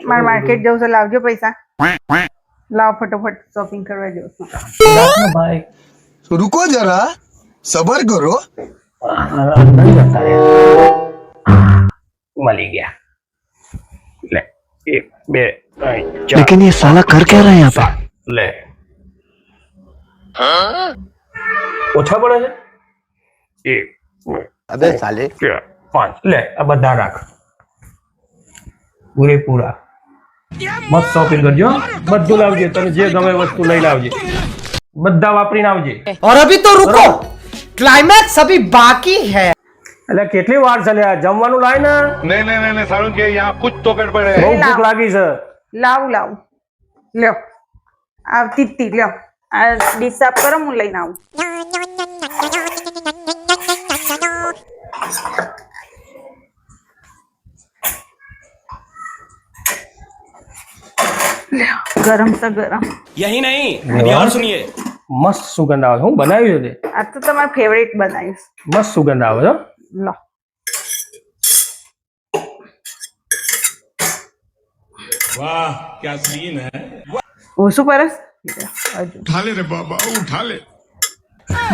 મારે માર્કેટ જવું છે, લાવજો પૈસા. લાવ ફટોફટ શોપિંગ કરવા જવું છું. ભાઈ तो रुको जरा सबर करो. મળી ગયા. લે 1 2 3 4 लेकिन ये साला कर क्या रहा है यहाँ पे? લે ઓછા પડે છે 1 अबे साले 4 5 લે આ બધા રાખ પૂરેપૂરા. મસ્ત શોપિંગ કરજો. બધું લાવજે, તને જે ગમે વસ્તુ લઈ લાવજે. બધા વાપરીને આવજે. और अभी तो रुको, क्लाइमैक्स अभी बाकी है. એટલે કેટલી વાર છે લે? આ જમવાનું લાય ને. नहीं नहीं नहीं सारुण के यहाँ कुछ तो गड़बड़ है. બહુ ભૂખ લાગી છે. લાવું લ્યો, આવતી જ તી લ્યો. આ ડીશ સાફ કરો, હું લઈને આવું. લ્યો, ગરમ છે ગરમ. यही नहीं अभी और सुनिए. મસ્ત સુગંધ આવે છે. હું બનાવ્યું છે તે. આ તો તમારું ફેવરેટ બનાવીશ. મસ્ત સુગંધ આવે છે. લો, वाह क्या सीन है. ઓછું પરસ હજુ उठा ले रे बाबा उठा ले.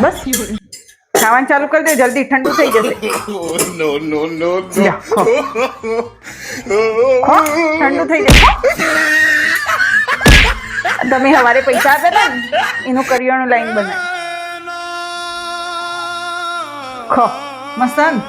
બસ ખાવાનું ચાલુ કરી દે, જલ્દી ઠંડુ થઈ જશે. नो नो नो લ્યો, ખો. ખો, ઠંડુ થઈ જશે. તમે સવારે પૈસા આપ્યા હતા ને, એનું કરિયાણું લાઈન બનાવી. ખો, મસ્ત ને?